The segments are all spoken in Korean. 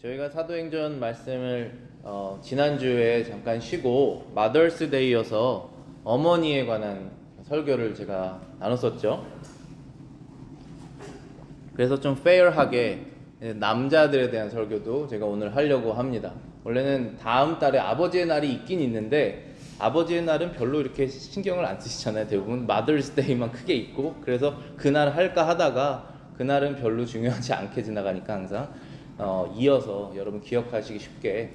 저희가 사도행전 말씀을 지난주에 잠깐 쉬고 마더스데이여서 어머니에 관한 설교를 제가 나눴었죠. 그래서 좀 페어하게 남자들에 대한 설교도 제가 오늘 하려고 합니다. 원래는 다음 달에 아버지의 날이 있긴 있는데 아버지의 날은 별로 이렇게 신경을 안 쓰시잖아요. 대부분 마더스데이만 크게 있고, 그래서 그날 할까 하다가 그날은 별로 중요하지 않게 지나가니까 항상 이어서 여러분 기억하시기 쉽게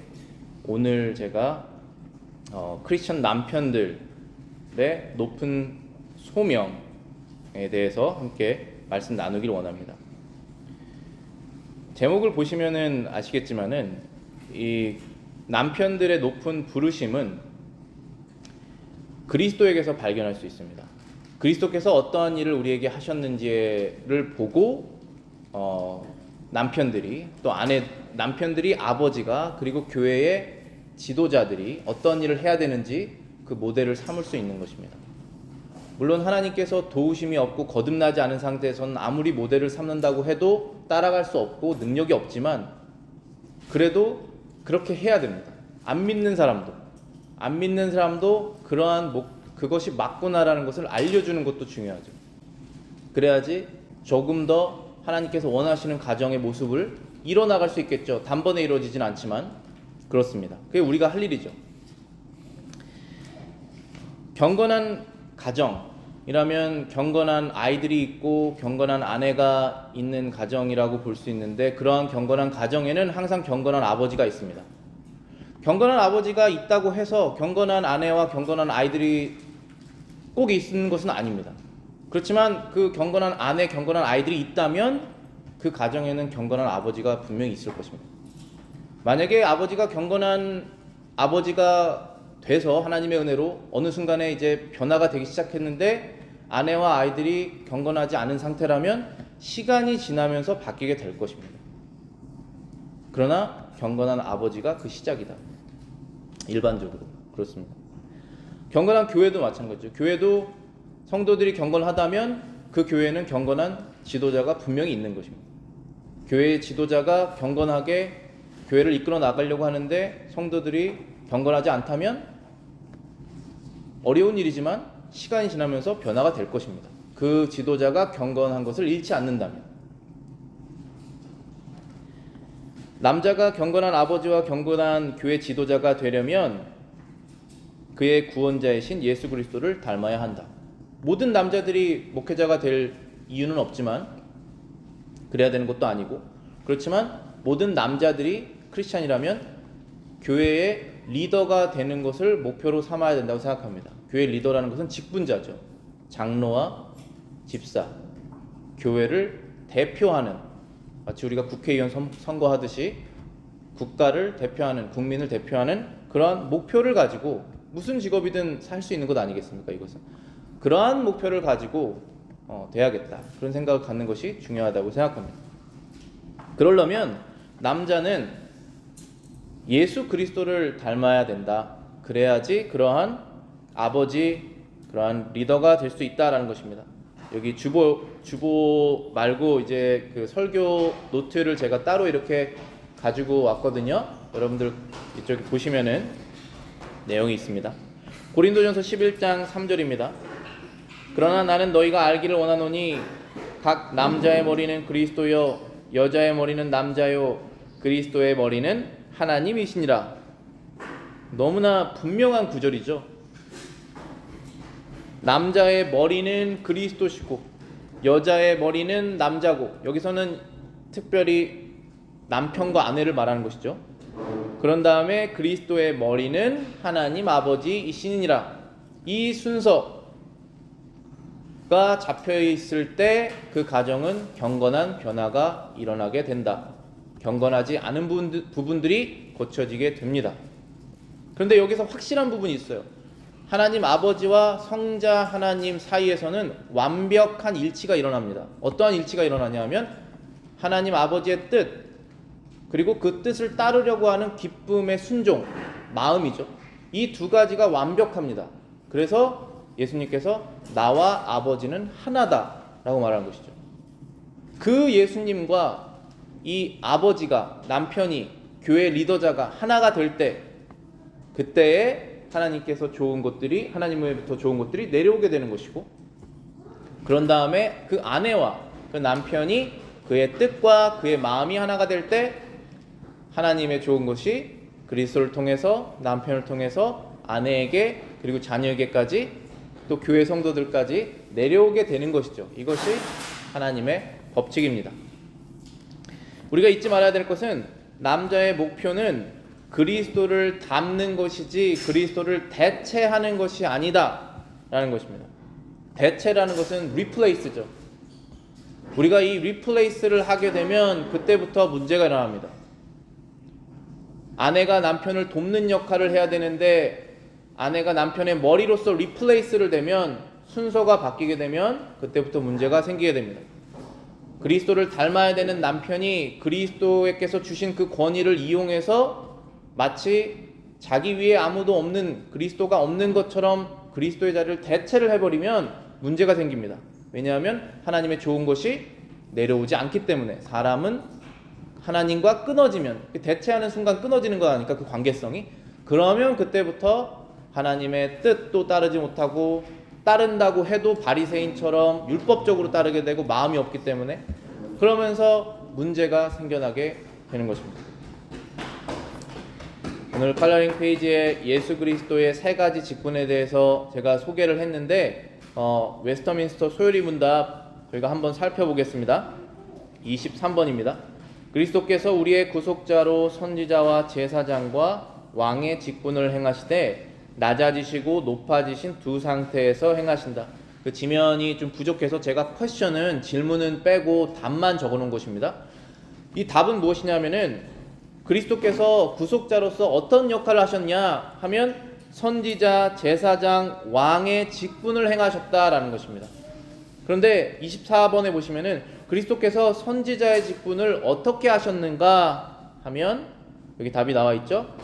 오늘 제가 크리스천 남편들의 높은 소명에 대해서 함께 말씀 나누기를 원합니다. 제목을 보시면은 아시겠지만은 이 남편들의 높은 부르심은 그리스도에게서 발견할 수 있습니다. 그리스도께서 어떠한 일을 우리에게 하셨는지를 보고 남편들이 아버지가 그리고 교회의 지도자들이 어떤 일을 해야 되는지 그 모델을 삼을 수 있는 것입니다. 물론 하나님께서 도우심이 없고 거듭나지 않은 상태에서는 아무리 모델을 삼는다고 해도 따라갈 수 없고 능력이 없지만 그래도 그렇게 해야 됩니다. 안 믿는 사람도 그것이 맞구나라는 것을 알려주는 것도 중요하죠. 그래야지 조금 더 하나님께서 원하시는 가정의 모습을 이뤄나갈 수 있겠죠. 단번에 이루어지진 않지만 그렇습니다. 그게 우리가 할 일이죠. 경건한 가정이라면 경건한 아이들이 있고 경건한 아내가 있는 가정이라고 볼 수 있는데, 그러한 경건한 가정에는 항상 경건한 아버지가 있습니다. 경건한 아버지가 있다고 해서 경건한 아내와 경건한 아이들이 꼭 있는 것은 아닙니다. 그렇지만 그 경건한 아내, 경건한 아이들이 있다면 그 가정에는 경건한 아버지가 분명히 있을 것입니다. 만약에 아버지가 경건한 아버지가 돼서 하나님의 은혜로 어느 순간에 이제 변화가 되기 시작했는데 아내와 아이들이 경건하지 않은 상태라면 시간이 지나면서 바뀌게 될 것입니다. 그러나 경건한 아버지가 그 시작이다. 일반적으로 그렇습니다. 경건한 교회도 마찬가지죠. 교회도 성도들이 경건하다면 그 교회는 경건한 지도자가 분명히 있는 것입니다. 교회의 지도자가 경건하게 교회를 이끌어 나가려고 하는데 성도들이 경건하지 않다면 어려운 일이지만 시간이 지나면서 변화가 될 것입니다. 그 지도자가 경건한 것을 잃지 않는다면. 남자가 경건한 아버지와 경건한 교회 지도자가 되려면 그의 구원자이신 예수 그리스도를 닮아야 한다. 모든 남자들이 목회자가 될 이유는 없지만, 그래야 되는 것도 아니고, 그렇지만 모든 남자들이 크리스찬이라면 교회의 리더가 되는 것을 목표로 삼아야 된다고 생각합니다. 교회 리더라는 것은 직분자죠. 장로와 집사, 교회를 대표하는, 마치 우리가 국회의원 선거하듯이 국가를 대표하는, 국민을 대표하는 그러한 목표를 가지고, 무슨 직업이든 살 수 있는 것 아니겠습니까? 이것은 그러한 목표를 가지고 돼야겠다, 그런 생각을 갖는 것이 중요하다고 생각합니다. 그러려면 남자는 예수 그리스도를 닮아야 된다. 그래야지 그러한 아버지, 그러한 리더가 될 수 있다라는 것입니다. 여기 주보 말고 이제 그 설교 노트를 제가 따로 이렇게 가지고 왔거든요. 여러분들 이쪽에 보시면은 내용이 있습니다. 고린도전서 11장 3절입니다. 그러나 나는 너희가 알기를 원하노니 각 남자의 머리는 그리스도요 여자의 머리는 남자요 그리스도의 머리는 하나님이시니라. 너무나 분명한 구절이죠. 남자의 머리는 그리스도시고 여자의 머리는 남자고, 여기서는 특별히 남편과 아내를 말하는 것이죠. 그런 다음에 그리스도의 머리는 하나님 아버지이시니라. 이 순서가 잡혀 있을 때 그 가정은 경건한 변화가 일어나게 된다. 경건하지 않은 부분들이 고쳐지게 됩니다. 그런데 여기서 확실한 부분이 있어요. 하나님 아버지와 성자 하나님 사이에서는 완벽한 일치가 일어납니다. 어떠한 일치가 일어나냐 하면 하나님 아버지의 뜻, 그리고 그 뜻을 따르려고 하는 기쁨의 순종, 마음이죠. 이 두 가지가 완벽합니다. 그래서 예수님께서 나와 아버지는 하나다 라고 말하는 것이죠. 그 예수님과 이 아버지가, 남편이 교회 리더자가 하나가 될 때, 그때에 하나님께서 좋은 것들이, 하나님으로부터 좋은 것들이 내려오게 되는 것이고, 그런 다음에 그 아내와 그 남편이 그의 뜻과 그의 마음이 하나가 될 때 하나님의 좋은 것이 그리스도를 통해서, 남편을 통해서 아내에게, 그리고 자녀에게까지, 또 교회 성도들까지 내려오게 되는 것이죠. 이것이 하나님의 법칙입니다. 우리가 잊지 말아야 될 것은, 남자의 목표는 그리스도를 닮는 것이지 그리스도를 대체하는 것이 아니다 라는 것입니다. 대체라는 것은 replace죠. 우리가 이 replace를 하게 되면 그때부터 문제가 일어납니다. 아내가 남편을 돕는 역할을 해야 되는데 아내가 남편의 머리로서 replace를 되면, 순서가 바뀌게 되면 그때부터 문제가 생기게 됩니다. 그리스도를 닮아야 되는 남편이 그리스도께서 주신 그 권위를 이용해서 마치 자기 위에 아무도 없는, 그리스도가 없는 것처럼 그리스도의 자리를 대체를 해버리면 문제가 생깁니다. 왜냐하면 하나님의 좋은 것이 내려오지 않기 때문에. 사람은 하나님과 끊어지면, 대체하는 순간 끊어지는 거니까, 그 관계성이. 그러면 그때부터 하나님의 뜻도 따르지 못하고, 따른다고 해도 바리새인처럼 율법적으로 따르게 되고 마음이 없기 때문에, 그러면서 문제가 생겨나게 되는 것입니다. 오늘 컬러링 페이지에 예수 그리스도의 세 가지 직분에 대해서 제가 소개를 했는데, 웨스터민스터 소요리 문답 저희가 한번 살펴보겠습니다. 23번입니다. 그리스도께서 우리의 구속자로 선지자와 제사장과 왕의 직분을 행하시되 낮아지시고 높아지신 두 상태에서 행하신다. 그 지면이 좀 부족해서 제가 퀘스천은, 질문은 빼고 답만 적어놓은 것입니다. 이 답은 무엇이냐면은, 그리스도께서 구속자로서 어떤 역할을 하셨냐 하면 선지자, 제사장, 왕의 직분을 행하셨다라는 것입니다. 그런데 24번에 보시면은 그리스도께서 선지자의 직분을 어떻게 하셨는가 하면 여기 답이 나와 있죠.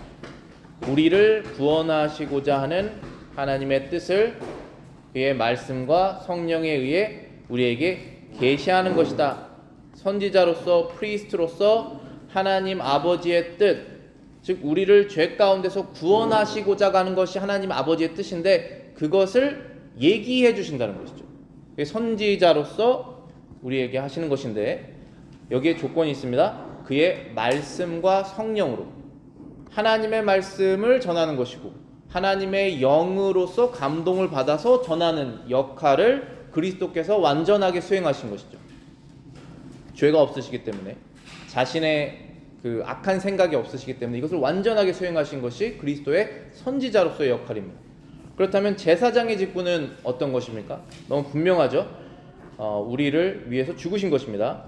우리를 구원하시고자 하는 하나님의 뜻을 그의 말씀과 성령에 의해 우리에게 계시하는 것이다. 선지자로서, 프리스트로서 하나님 아버지의 뜻, 즉 우리를 죄 가운데서 구원하시고자 하는 것이 하나님 아버지의 뜻인데, 그것을 얘기해 주신다는 것이죠. 선지자로서 우리에게 하시는 것인데, 여기에 조건이 있습니다. 그의 말씀과 성령으로 하나님의 말씀을 전하는 것이고, 하나님의 영으로서 감동을 받아서 전하는 역할을 그리스도께서 완전하게 수행하신 것이죠. 죄가 없으시기 때문에, 자신의 그 악한 생각이 없으시기 때문에 이것을 완전하게 수행하신 것이 그리스도의 선지자로서의 역할입니다. 그렇다면 제사장의 직분은 어떤 것입니까? 너무 분명하죠. 우리를 위해서 죽으신 것입니다.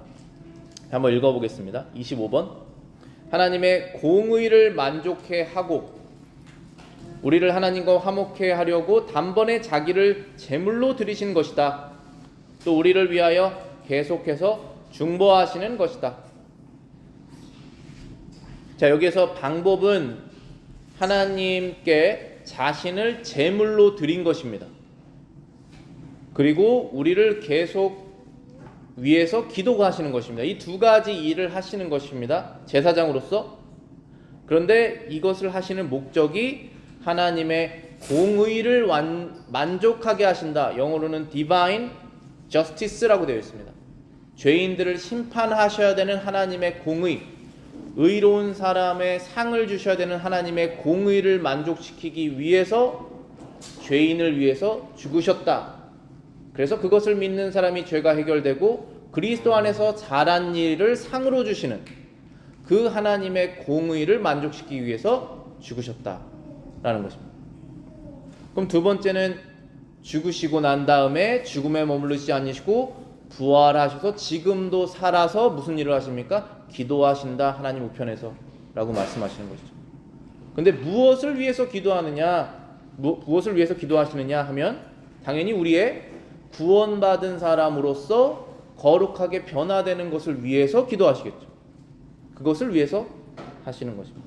한번 읽어보겠습니다. 25번. 하나님의 공의를 만족해 하고 우리를 하나님과 화목해 하려고 단번에 자기를 제물로 드리신 것이다. 또 우리를 위하여 계속해서 중보하시는 것이다. 자, 여기에서 방법은 하나님께 자신을 제물로 드린 것입니다. 그리고 우리를 계속 위해서 기도하시는 것입니다. 이 두 가지 일을 하시는 것입니다. 제사장으로서. 그런데 이것을 하시는 목적이 하나님의 공의를 만족하게 하신다. 영어로는 divine justice라고 되어 있습니다. 죄인들을 심판하셔야 되는 하나님의 공의, 의로운 사람의 상을 주셔야 되는 하나님의 공의를 만족시키기 위해서 죄인을 위해서 죽으셨다. 그래서 그것을 믿는 사람이 죄가 해결되고 그리스도 안에서 잘한 일을 상으로 주시는 그 하나님의 공의를 만족시키기 위해서 죽으셨다라는 것입니다. 그럼 두 번째는 죽으시고 난 다음에 죽음에 머무르지 않으시고 부활하셔서 지금도 살아서 무슨 일을 하십니까? 기도하신다, 하나님 우편에서 라고 말씀하시는 것이죠. 근데 무엇을 위해서 기도하느냐, 무엇을 위해서 기도하시느냐 하면 당연히 우리의 구원받은 사람으로서 거룩하게 변화되는 것을 위해서 기도하시겠죠. 그것을 위해서 하시는 것입니다.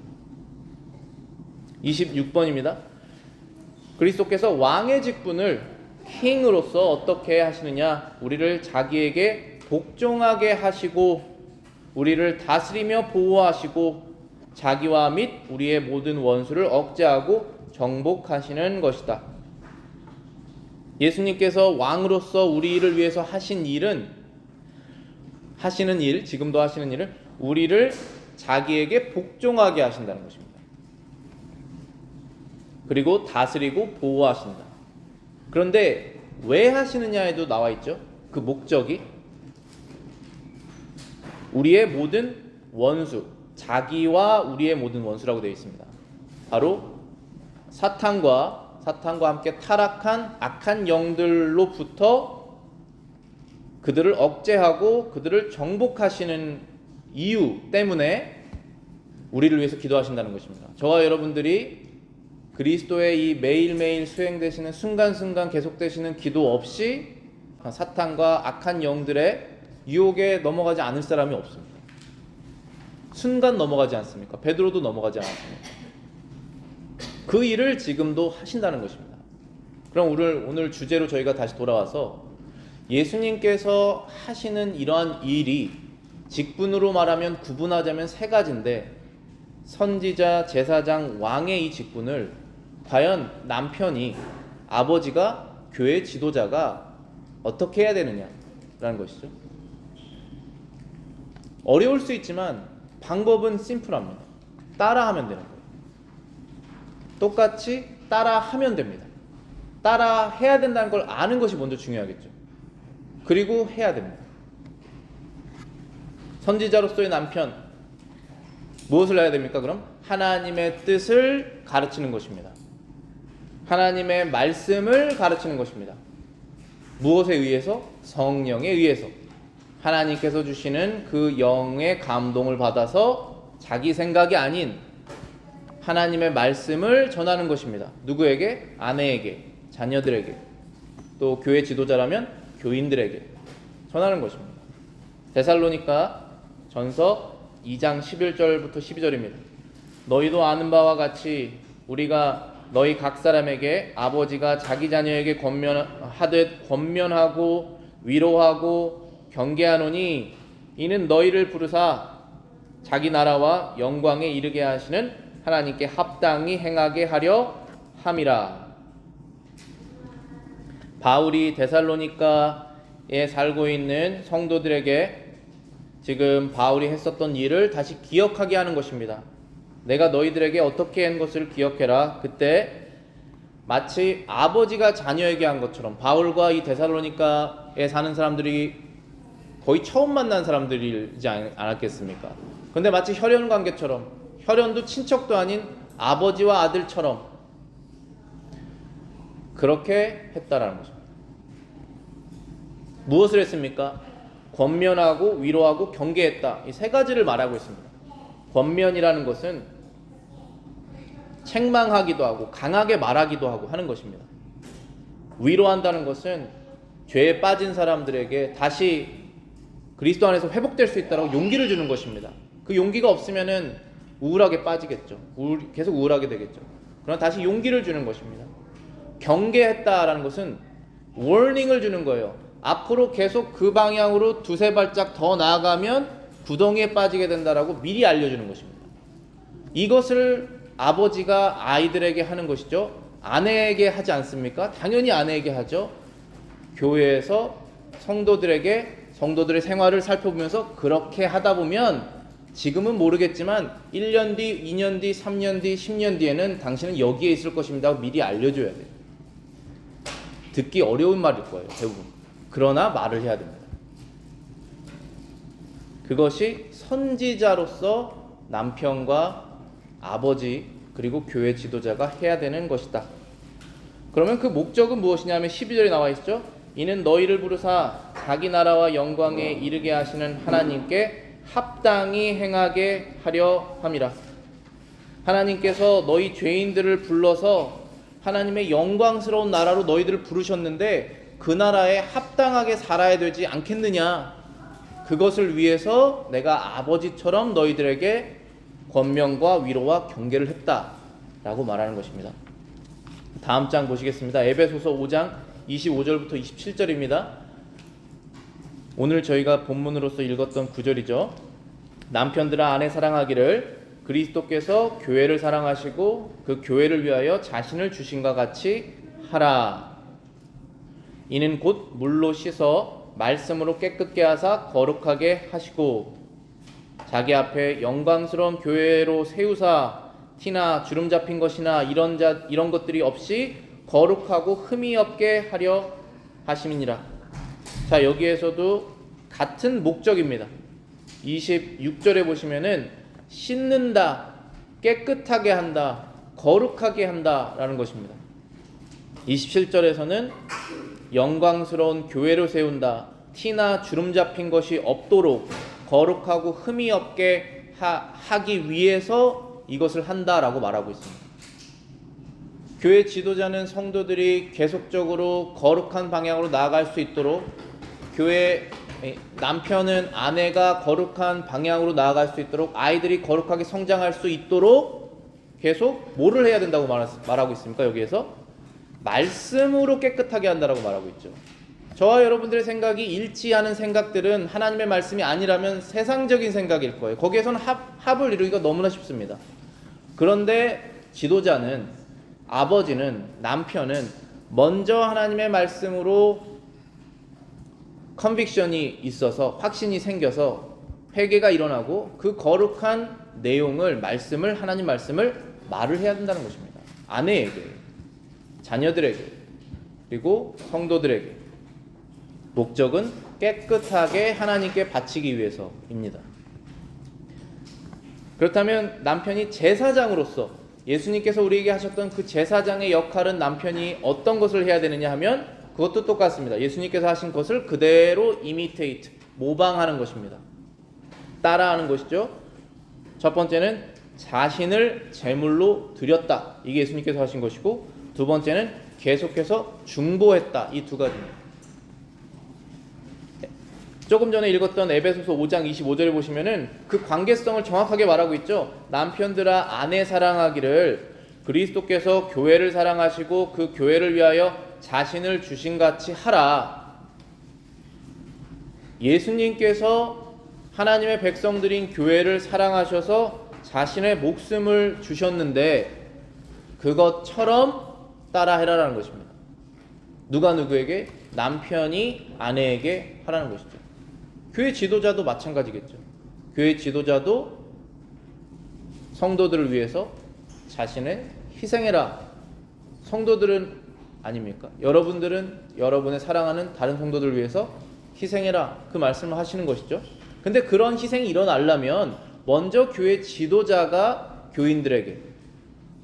26번입니다. 그리스도께서 왕의 직분을 킹으로서 어떻게 하시느냐, 우리를 자기에게 복종하게 하시고 우리를 다스리며 보호하시고 자기와 및 우리의 모든 원수를 억제하고 정복하시는 것이다. 예수님께서 왕으로서 우리를 위해서 하시는 일, 지금도 하시는 일은 우리를 자기에게 복종하게 하신다는 것입니다. 그리고 다스리고 보호하신다. 그런데 왜 하시느냐에도 나와 있죠. 그 목적이 우리의 모든 원수, 자기와 우리의 모든 원수라고 되어 있습니다. 바로 사탄과 함께 타락한 악한 영들로부터 그들을 억제하고 그들을 정복하시는 이유 때문에 우리를 위해서 기도하신다는 것입니다. 저와 여러분들이 그리스도의 이 매일매일 수행되시는 순간순간 계속되시는 기도 없이 사탄과 악한 영들의 유혹에 넘어가지 않을 사람이 없습니다. 순간 넘어가지 않습니까? 베드로도 넘어가지 않았습니다. 그 일을 지금도 하신다는 것입니다. 그럼 오늘 주제로 저희가 다시 돌아와서 예수님께서 하시는 이러한 일이 직분으로 말하면 구분하자면 세 가지인데, 선지자, 제사장, 왕의 이 직분을 과연 남편이, 아버지가, 교회 지도자가 어떻게 해야 되느냐라는 것이죠. 어려울 수 있지만 방법은 심플합니다. 따라하면 되는 거예요. 똑같이 따라하면 됩니다. 따라해야 된다는 걸 아는 것이 먼저 중요하겠죠. 그리고 해야 됩니다. 선지자로서의 남편, 무엇을 해야 됩니까? 그럼 하나님의 뜻을 가르치는 것입니다. 하나님의 말씀을 가르치는 것입니다. 무엇에 의해서? 성령에 의해서. 하나님께서 주시는 그 영의 감동을 받아서 자기 생각이 아닌 하나님의 말씀을 전하는 것입니다. 누구에게? 아내에게, 자녀들에게, 또 교회 지도자라면 교인들에게 전하는 것입니다. 데살로니가 전서 2장 11절부터 12절입니다. 너희도 아는 바와 같이 우리가 너희 각 사람에게 아버지가 자기 자녀에게 권면하듯 권면하고 위로하고 경계하노니, 이는 너희를 부르사 자기 나라와 영광에 이르게 하시는 하나님께 합당히 행하게 하려 함이라. 바울이 데살로니가에 살고 있는 성도들에게 지금 바울이 했었던 일을 다시 기억하게 하는 것입니다. 내가 너희들에게 어떻게 한 것을 기억해라. 그때 마치 아버지가 자녀에게 한 것처럼, 바울과 이 데살로니가에 사는 사람들이 거의 처음 만난 사람들이지 않았겠습니까? 근데 마치 혈연 관계처럼, 혈연도 친척도 아닌 아버지와 아들처럼 그렇게 했다라는 것입니다. 무엇을 했습니까? 권면하고 위로하고 경계했다. 이 세 가지를 말하고 있습니다. 권면이라는 것은 책망하기도 하고 강하게 말하기도 하고 하는 것입니다. 위로한다는 것은 죄에 빠진 사람들에게 다시 그리스도 안에서 회복될 수 있다고 용기를 주는 것입니다. 그 용기가 없으면은 우울하게 빠지겠죠. 계속 우울하게 되겠죠. 그러나 다시 용기를 주는 것입니다. 경계했다라는 것은 워닝을 주는 거예요. 앞으로 계속 그 방향으로 두세 발짝 더 나아가면 구덩이에 빠지게 된다라고 미리 알려주는 것입니다. 이것을 아버지가 아이들에게 하는 것이죠. 아내에게 하지 않습니까? 당연히 아내에게 하죠. 교회에서 성도들의 생활을 살펴보면서 그렇게 하다 보면 지금은 모르겠지만 1년 뒤, 2년 뒤, 3년 뒤, 10년 뒤에는 당신은 여기에 있을 것입니다 하고 미리 알려줘야 돼요. 듣기 어려운 말일 거예요, 대부분. 그러나 말을 해야 됩니다. 그것이 선지자로서 남편과 아버지 그리고 교회 지도자가 해야 되는 것이다. 그러면 그 목적은 무엇이냐면 12절에 나와 있죠. 이는 너희를 부르사 자기 나라와 영광에 이르게 하시는 하나님께 합당히 행하게 하려 함이라. 하나님께서 너희 죄인들을 불러서 하나님의 영광스러운 나라로 너희들을 부르셨는데 그 나라에 합당하게 살아야 되지 않겠느냐. 그것을 위해서 내가 아버지처럼 너희들에게 권면과 위로와 경계를 했다라고 말하는 것입니다. 다음 장 보시겠습니다. 에베소서 5장 25절부터 27절입니다. 오늘 저희가 본문으로서 읽었던 구절이죠. 남편들아 아내 사랑하기를 그리스도께서 교회를 사랑하시고 그 교회를 위하여 자신을 주신과 같이 하라. 이는 곧 물로 씻어 말씀으로 깨끗게 하사 거룩하게 하시고 자기 앞에 영광스러운 교회로 세우사 티나 주름 잡힌 것이나 이런 것들이 없이 거룩하고 흠이 없게 하려 하심이니라. 자, 여기에서도 같은 목적입니다. 26절에 보시면은 씻는다, 깨끗하게 한다, 거룩하게 한다라는 것입니다. 27절에서는 영광스러운 교회로 세운다, 티나 주름 잡힌 것이 없도록 거룩하고 흠이 없게 하기 위해서 이것을 한다라고 말하고 있습니다. 교회 지도자는 성도들이 계속적으로 거룩한 방향으로 나아갈 수 있도록, 교회 남편은 아내가 거룩한 방향으로 나아갈 수 있도록, 아이들이 거룩하게 성장할 수 있도록 계속 뭐를 해야 된다고 말하고 있습니까? 여기에서 말씀으로 깨끗하게 한다라고 말하고 있죠. 저와 여러분들의 생각이 일치하는 생각들은 하나님의 말씀이 아니라면 세상적인 생각일 거예요. 거기에서는 합을 이루기가 너무나 쉽습니다. 그런데 지도자는, 아버지는, 남편은 먼저 하나님의 말씀으로 컨빅션이 있어서, 확신이 생겨서 회개가 일어나고 그 거룩한 내용을, 말씀을, 하나님 말씀을 말을 해야 된다는 것입니다. 아내에게, 자녀들에게, 그리고 성도들에게. 목적은 깨끗하게 하나님께 바치기 위해서입니다. 그렇다면 남편이 제사장으로서, 예수님께서 우리에게 하셨던 그 제사장의 역할은 남편이 어떤 것을 해야 되느냐 하면 그것도 똑같습니다. 예수님께서 하신 것을 그대로 이미테이트, 모방하는 것입니다. 따라하는 것이죠. 첫 번째는 자신을 제물로 드렸다. 이게 예수님께서 하신 것이고, 두 번째는 계속해서 중보했다. 이 두 가지입니다. 조금 전에 읽었던 에베소서 5장 25절에 보시면은 그 관계성을 정확하게 말하고 있죠. 남편들아 아내 사랑하기를 그리스도께서 교회를 사랑하시고 그 교회를 위하여 자신을 주신 같이 하라. 예수님께서 하나님의 백성들인 교회를 사랑하셔서 자신의 목숨을 주셨는데 그것처럼 따라해라라는 것입니다. 누가 누구에게? 남편이 아내에게 하라는 것이죠. 교회 지도자도 마찬가지겠죠. 교회 지도자도 성도들을 위해서 자신을 희생해라. 성도들은 아닙니까? 여러분들은 여러분의 사랑하는 다른 성도들을 위해서 희생해라. 그 말씀을 하시는 것이죠. 근데 그런 희생이 일어나려면 먼저 교회 지도자가 교인들에게,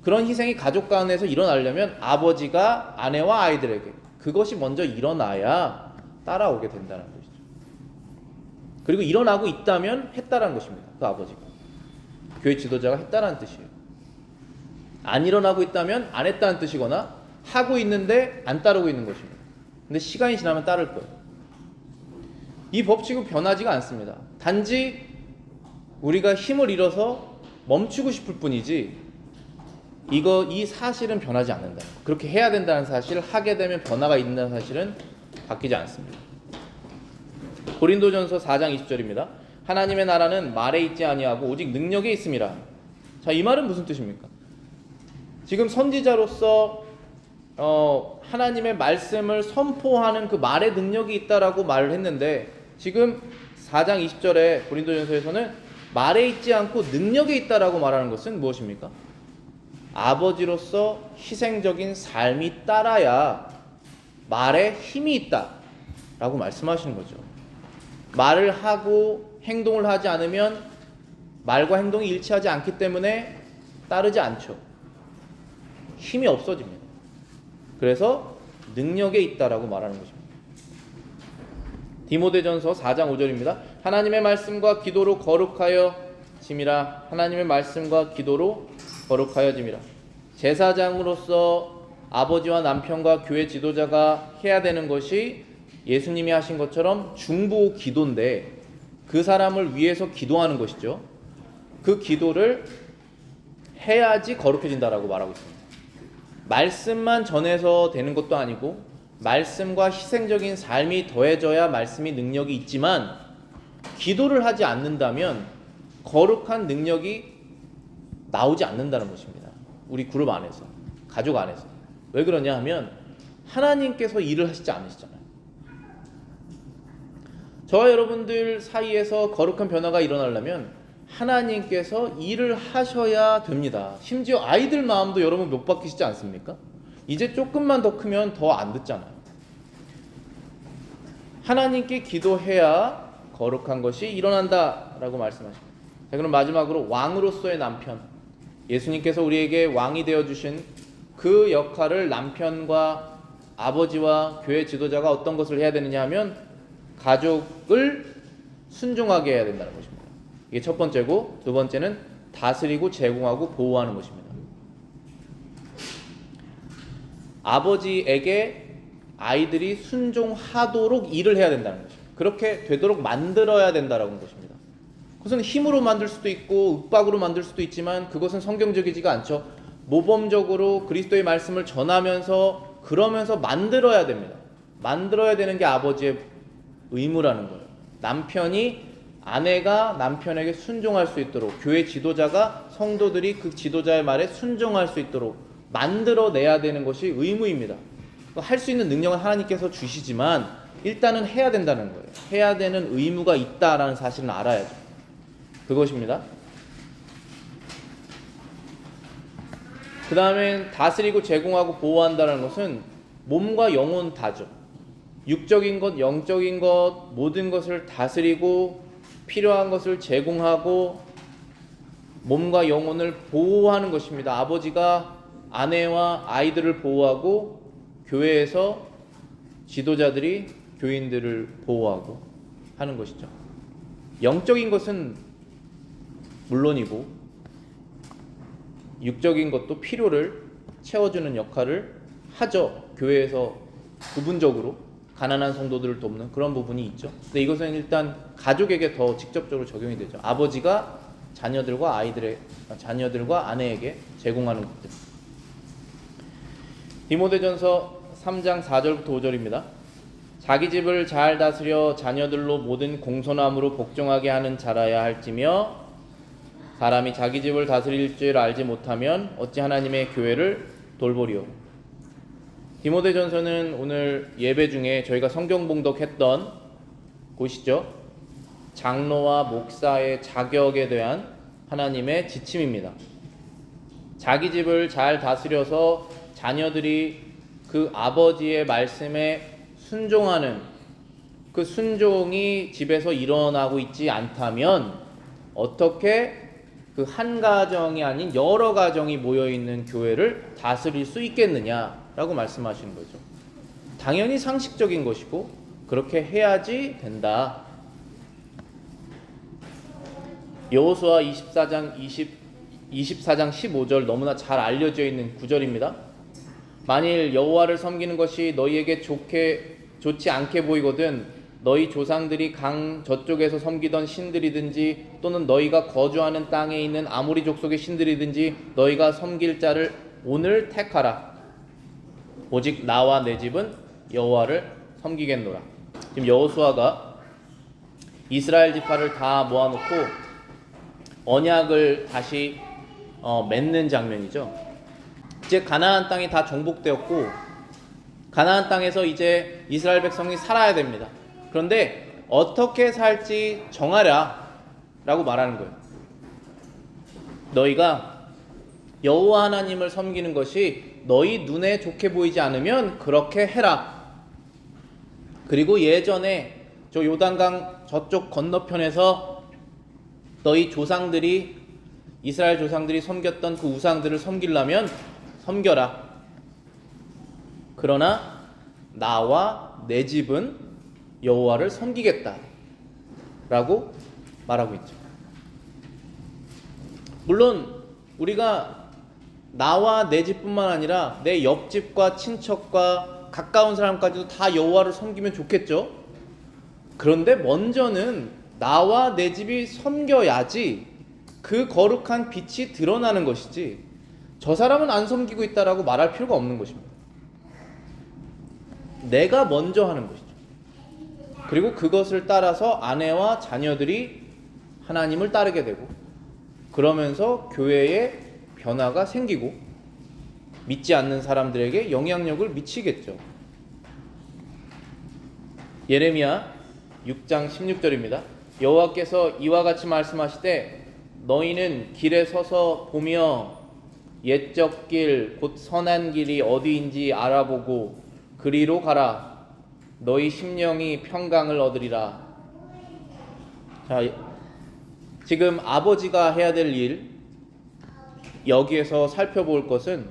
그런 희생이 가족 간에서 일어나려면 아버지가 아내와 아이들에게, 그것이 먼저 일어나야 따라오게 된다는 것이죠. 그리고 일어나고 있다면 했다라는 것입니다. 그 아버지가, 교회 지도자가 했다라는 뜻이에요. 안 일어나고 있다면 안 했다는 뜻이거나 하고 있는데 안 따르고 있는 것입니다. 근데 시간이 지나면 따를 거예요. 이 법칙은 변하지가 않습니다. 단지 우리가 힘을 잃어서 멈추고 싶을 뿐이지 이 사실은 변하지 않는다. 그렇게 해야 된다는 사실, 하게 되면 변화가 있는 사실은 바뀌지 않습니다. 고린도전서 4장 20절입니다. 하나님의 나라는 말에 있지 아니하고 오직 능력에 있음이라. 자, 이 말은 무슨 뜻입니까? 지금 선지자로서 하나님의 말씀을 선포하는 그 말의 능력이 있다라고 말을 했는데, 지금 4장 20절에 고린도전서에서는 말에 있지 않고 능력에 있다라고 말하는 것은 무엇입니까? 아버지로서 희생적인 삶이 따라야 말에 힘이 있다라고 말씀하시는 거죠. 말을 하고 행동을 하지 않으면 말과 행동이 일치하지 않기 때문에 따르지 않죠. 힘이 없어집니다. 그래서 능력에 있다라고 말하는 것입니다. 디모데전서 4장 5절입니다. 하나님의 말씀과 기도로 거룩하여 짐이라. 하나님의 말씀과 기도로 거룩하여 짐이라. 제사장으로서 아버지와 남편과 교회 지도자가 해야 되는 것이 예수님이 하신 것처럼 중보 기도인데, 그 사람을 위해서 기도하는 것이죠. 그 기도를 해야지 거룩해진다라고 말하고 있습니다. 말씀만 전해서 되는 것도 아니고 말씀과 희생적인 삶이 더해져야 말씀이 능력이 있지만, 기도를 하지 않는다면 거룩한 능력이 나오지 않는다는 것입니다. 우리 그룹 안에서, 가족 안에서. 왜 그러냐 하면 하나님께서 일을 하시지 않으시잖아요. 저와 여러분들 사이에서 거룩한 변화가 일어나려면 하나님께서 일을 하셔야 됩니다. 심지어 아이들 마음도 여러분 못 바뀌시지 않습니까? 이제 조금만 더 크면 더 안 듣잖아요. 하나님께 기도해야 거룩한 것이 일어난다라고 말씀하십니다. 자, 그럼 마지막으로 왕으로서의 남편. 예수님께서 우리에게 왕이 되어주신 그 역할을 남편과 아버지와 교회 지도자가 어떤 것을 해야 되느냐 하면 가족을 순종하게 해야 된다는 것입니다. 이게 첫 번째고, 두 번째는 다스리고 제공하고 보호하는 것입니다. 아버지에게 아이들이 순종하도록 일을 해야 된다는 것입니다. 그렇게 되도록 만들어야 된다는 것입니다. 그것은 힘으로 만들 수도 있고 윽박으로 만들 수도 있지만 그것은 성경적이지가 않죠. 모범적으로 그리스도의 말씀을 전하면서 그러면서 만들어야 됩니다. 만들어야 되는 게 아버지의 의무라는 거예요. 아내가 남편에게 순종할 수 있도록, 교회 지도자가 성도들이 그 지도자의 말에 순종할 수 있도록 만들어내야 되는 것이 의무입니다. 할 수 있는 능력은 하나님께서 주시지만 일단은 해야 된다는 거예요. 해야 되는 의무가 있다라는 사실은 알아야죠. 그것입니다. 그 다음엔 다스리고 제공하고 보호한다는 것은 몸과 영혼 다죠. 육적인 것, 영적인 것, 모든 것을 다스리고 필요한 것을 제공하고 몸과 영혼을 보호하는 것입니다. 아버지가 아내와 아이들을 보호하고 교회에서 지도자들이 교인들을 보호하고 하는 것이죠. 영적인 것은 물론이고 육적인 것도 필요를 채워주는 역할을 하죠. 교회에서 부분적으로 가난한 성도들을 돕는 그런 부분이 있죠. 근데 이것은 일단 가족에게 더 직접적으로 적용이 되죠. 아버지가 자녀들과 아내에게 제공하는 것들. 디모데전서 3장 4절부터 5절입니다. 자기 집을 잘 다스려 자녀들로 모든 공손함으로 복종하게 하는 자라야 할지며 사람이 자기 집을 다스릴 줄 알지 못하면 어찌 하나님의 교회를 돌보리요. 디모데전서는 오늘 예배 중에 저희가 성경 봉독했던 곳이죠. 장로와 목사의 자격에 대한 하나님의 지침입니다. 자기 집을 잘 다스려서 자녀들이 그 아버지의 말씀에 순종하는 그 순종이 집에서 일어나고 있지 않다면 어떻게 그 한 가정이 아닌 여러 가정이 모여있는 교회를 다스릴 수 있겠느냐라고 말씀하시는 거죠. 당연히 상식적인 것이고 그렇게 해야지 된다. 여호수아 24장 15절 너무나 잘 알려져 있는 구절입니다. 만일 여호와를 섬기는 것이 너희에게 좋지 않게 보이거든 너희 조상들이 강 저쪽에서 섬기던 신들이든지 또는 너희가 거주하는 땅에 있는 아모리 족속의 신들이든지 너희가 섬길 자를 오늘 택하라. 오직 나와 내 집은 여호와를 섬기겠노라. 지금 여호수아가 이스라엘 지파를 다 모아놓고 언약을 다시 맺는 장면이죠. 이제 가나안 땅이 다 정복되었고 가나안 땅에서 이제 이스라엘 백성이 살아야 됩니다. 그런데 어떻게 살지 정하라 라고 말하는 거예요. 너희가 여호와 하나님을 섬기는 것이 너희 눈에 좋게 보이지 않으면 그렇게 해라. 그리고 예전에 저 요단강 저쪽 건너편에서 너희 조상들이 이스라엘 조상들이 섬겼던 그 우상들을 섬기려면 섬겨라. 그러나 나와 내 집은 여호와를 섬기겠다 라고 말하고 있죠. 물론 우리가 나와 내 집뿐만 아니라 내 옆집과 친척과 가까운 사람까지도 다 여호와를 섬기면 좋겠죠. 그런데 먼저는 나와 내 집이 섬겨야지 그 거룩한 빛이 드러나는 것이지 저 사람은 안 섬기고 있다라고 말할 필요가 없는 것입니다. 내가 먼저 하는 것이죠. 그리고 그것을 따라서 아내와 자녀들이 하나님을 따르게 되고 그러면서 교회에 변화가 생기고 믿지 않는 사람들에게 영향력을 미치겠죠. 예레미야 6장 16절입니다. 여호와께서 이와 같이 말씀하시되 너희는 길에 서서 보며 옛적 길 곧 선한 길이 어디인지 알아보고 그리로 가라. 너희 심령이 평강을 얻으리라. 자, 지금 아버지가 해야 될 일, 여기에서 살펴볼 것은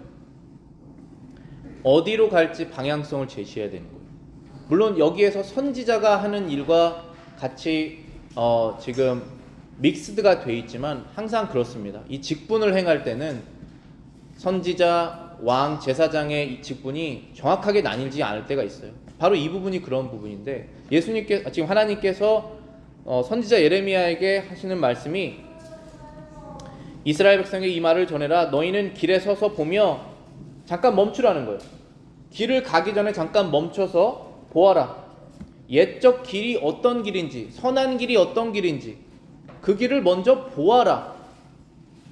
어디로 갈지 방향성을 제시해야 되는 거예요. 물론 여기에서 선지자가 하는 일과 같이 지금 믹스드가 돼 있지만 항상 그렇습니다. 이 직분을 행할 때는 선지자, 왕, 제사장의 이 직분이 정확하게 나뉘지 않을 때가 있어요. 바로 이 부분이 그런 부분인데, 지금 하나님께서 선지자 예레미야에게 하시는 말씀이 이스라엘 백성에게 이 말을 전해라. 너희는 길에 서서 보며, 잠깐 멈추라는 거예요. 길을 가기 전에 잠깐 멈춰서 보아라. 옛적 길이 어떤 길인지, 선한 길이 어떤 길인지 그 길을 먼저 보아라.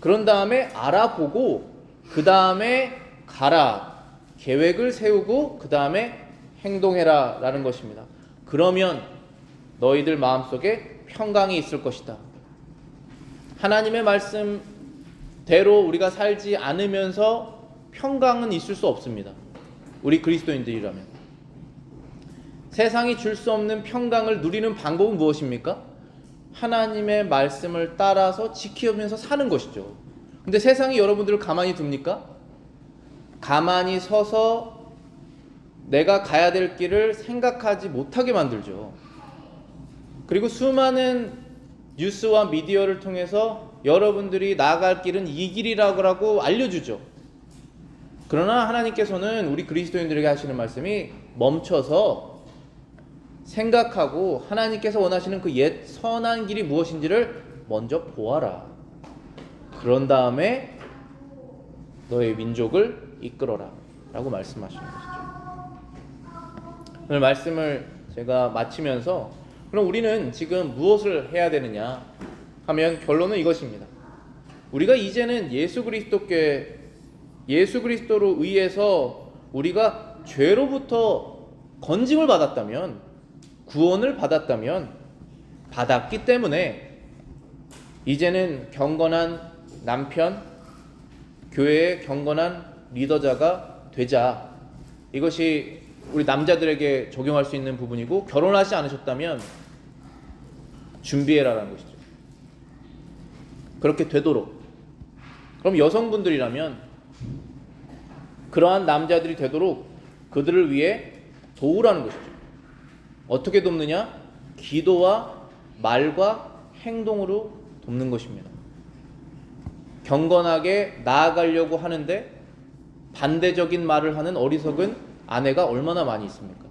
그런 다음에 알아보고 그 다음에 가라. 계획을 세우고 그 다음에 행동해라 라는 것입니다. 그러면 너희들 마음속에 평강이 있을 것이다. 하나님의 말씀대로 우리가 살지 않으면서 평강은 있을 수 없습니다. 우리 그리스도인들이라면. 세상이 줄 수 없는 평강을 누리는 방법은 무엇입니까? 하나님의 말씀을 따라서 지키면서 사는 것이죠. 근데 세상이 여러분들을 가만히 둡니까? 가만히 서서 내가 가야 될 길을 생각하지 못하게 만들죠. 그리고 수많은 뉴스와 미디어를 통해서 여러분들이 나아갈 길은 이 길이라고 알려주죠. 그러나 하나님께서는 우리 그리스도인들에게 하시는 말씀이 멈춰서 생각하고 하나님께서 원하시는 그 옛 선한 길이 무엇인지를 먼저 보아라. 그런 다음에 너의 민족을 이끌어라 라고 말씀하시는 것이죠. 오늘 말씀을 제가 마치면서 그럼 우리는 지금 무엇을 해야 되느냐 하면 결론은 이것입니다. 우리가 이제는 예수 그리스도로 의해서 우리가 죄로부터 건짐을 받았다면, 구원을 받았기 때문에 이제는 경건한 남편, 교회의 경건한 리더자가 되자. 이것이 우리 남자들에게 적용할 수 있는 부분이고, 결혼하지 않으셨다면 준비해라라는 것이죠. 그렇게 되도록. 그럼 여성분들이라면 그러한 남자들이 되도록 그들을 위해 도우라는 것이죠. 어떻게 돕느냐? 기도와 말과 행동으로 돕는 것입니다. 경건하게 나아가려고 하는데 반대적인 말을 하는 어리석은 아내가 얼마나 많이 있습니까?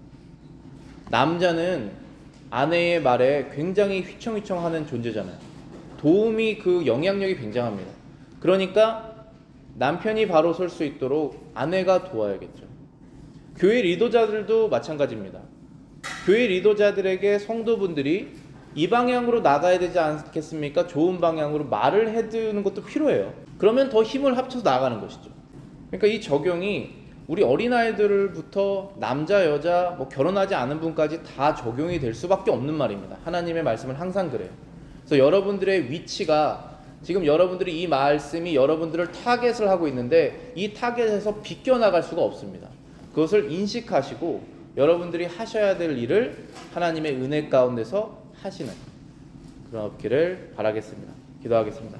남자는 아내의 말에 굉장히 휘청휘청하는 존재잖아요. 도움이 그 영향력이 굉장합니다. 그러니까 남편이 바로 설 수 있도록 아내가 도와야겠죠. 교회 리더자들도 마찬가지입니다. 교회 리더자들에게 성도분들이 이 방향으로 나가야 되지 않겠습니까? 좋은 방향으로 말을 해두는 것도 필요해요. 그러면 더 힘을 합쳐서 나가는 것이죠. 그러니까 이 적용이 우리 어린아이들부터 남자, 여자, 결혼하지 않은 분까지 다 적용이 될 수밖에 없는 말입니다. 하나님의 말씀은 항상 그래요. 그래서 여러분들의 위치가, 지금 여러분들이 이 말씀이 여러분들을 타겟을 하고 있는데 이 타겟에서 비껴나갈 수가 없습니다. 그것을 인식하시고 여러분들이 하셔야 될 일을 하나님의 은혜 가운데서 하시는 그런 없기를 바라겠습니다. 기도하겠습니다.